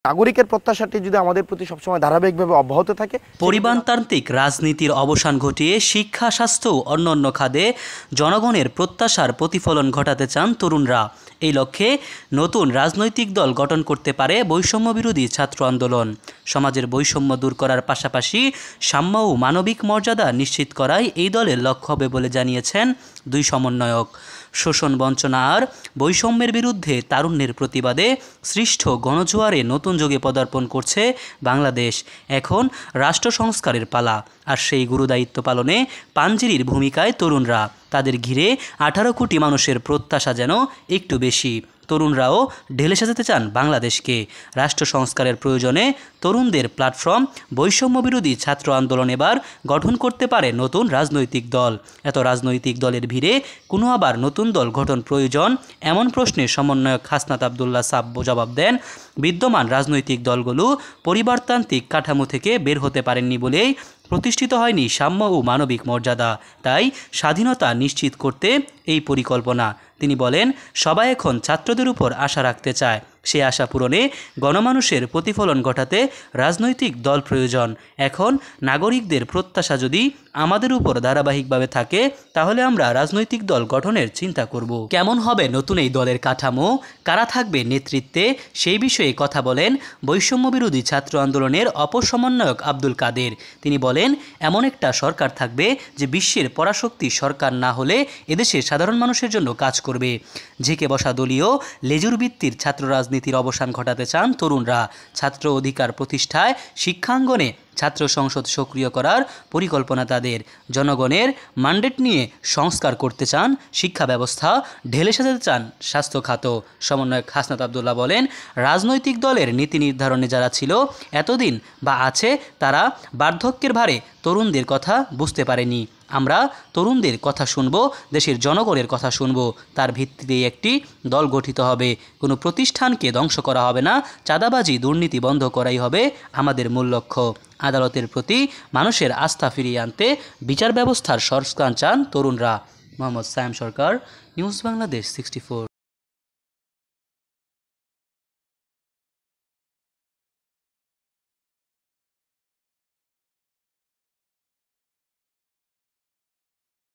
নাগরিকের প্রত্যাশাটি যদি আমাদের প্রতি সবসময় ধারাবাহিকভাবে অব্যাহত থাকে, পরিবারতান্ত্রিক রাজনীতির অবসান ঘটিয়ে শিক্ষা, স্বাস্থ্য ও অন্যান্য খাতে জনগণের প্রত্যাশার প্রতিফলন ঘটাতে চান তরুণরা। এই লক্ষ্যে নতুন রাজনৈতিক দল গঠন করতে পারে বৈষম্যবিরোধী ছাত্র আন্দোলন। সমাজের বৈষম্য দূর করার পাশাপাশি সাম্য ও মানবিক মর্যাদা নিশ্চিত করাই এই দলের লক্ষ্য হবে বলে জানিয়েছেন দুই সমন্বয়ক। শোষণ, বঞ্চনা আর বৈষম্যের বিরুদ্ধে তারুণ্যের প্রতিবাদে সৃষ্ট গণজোয়ারে নতুন যুগে পদার্পণ করছে বাংলাদেশ। এখন রাষ্ট্র সংস্কারের পালা, আর সেই গুরুদায়িত্ব পালনে পাঞ্জিরির ভূমিকায় তরুণরা। তাদের ঘিরে 18 কোটি মানুষের প্রত্যাশা যেন একটু বেশি। তরুণরাও ঢেলে সাজাতে চান বাংলাদেশকে। রাষ্ট্র সংস্কারের প্রয়োজনে তরুণদের প্ল্যাটফর্ম বৈষম্যবিরোধী ছাত্র আন্দোলন এবার গঠন করতে পারে নতুন রাজনৈতিক দল। এত রাজনৈতিক দলের ভিড়ে কোনো আবার নতুন দল গঠন প্রয়োজন, এমন প্রশ্নে সমন্বয়ক হাসনাত আবদুল্লাহ সাব্য জবাব দেন, বিদ্যমান রাজনৈতিক দলগুলো পরিবারতান্ত্রিক কাঠামো থেকে বের হতে পারেননি বলেই প্রতিষ্ঠিত হয়নি সাম্য ও মানবিক মর্যাদা। তাই স্বাধীনতা নিশ্চিত করতে এই পরিকল্পনা। তিনি বলেন, সবাই এখন ছাত্রদের উপর আশা রাখতে চায়। সে আশা পূরণে গণমানুষের প্রতিফলন ঘটাতে রাজনৈতিক দল প্রয়োজন। এখন নাগরিকদের প্রত্যাশা যদি আমাদের উপর ধারাবাহিকভাবে থাকে, তাহলে আমরা রাজনৈতিক দল গঠনের চিন্তা করব। কেমন হবে নতুন এই দলের কাঠামো, কারা থাকবে নেতৃত্বে, সেই বিষয়ে কথা বলেন বৈষম্যবিরোধী ছাত্র আন্দোলনের অপর সমন্বয়ক আব্দুল কাদের। তিনি বলেন, এমন একটা সরকার থাকবে যে বিশ্বের পরাশক্তি সরকার না হলে এদেশের সাধারণ মানুষের জন্য কাজ করবে। ঝেঁকে বসা দলীয় লেজুর ভিত্তির ছাত্র রাজনীতির অবসান ঘটাতে চান তরুণরা। ছাত্র অধিকার প্রতিষ্ঠায় শিক্ষাঙ্গনে ছাত্র সংসদ সক্রিয় করার পরিকল্পনা তাদের। জনগণের ম্যান্ডেট নিয়ে সংস্কার করতে চান শিক্ষা ব্যবস্থা, ঢেলে সাজাতে চান স্বাস্থ্য খাত। সমন্বয়ক হাসনাত আবদুল্লাহ বলেন, রাজনৈতিক দলের নীতি নির্ধারণে যারা ছিল এতদিন বা আছে, তারা বার্ধক্যের ভারে তরুণদের কথা বুঝতে পারেনি। আমরা তরুণদের কথা শুনব, দেশের জনগণের কথা শুনব। তার ভিত্তিতেই একটি দল গঠিত হবে। কোনো প্রতিষ্ঠানকে ধ্বংস করা হবে না, চাঁদাবাজি, দুর্নীতি বন্ধ করাই হবে আমাদের মূল লক্ষ্য। আদালতের প্রতি মানুষের আস্থা ফিরিয়ে আনতে বিচার ব্যবস্থার সংস্কার চান তরুণরা। মোহাম্মদ সায়েম সরকার, নিউজ বাংলাদেশ 64।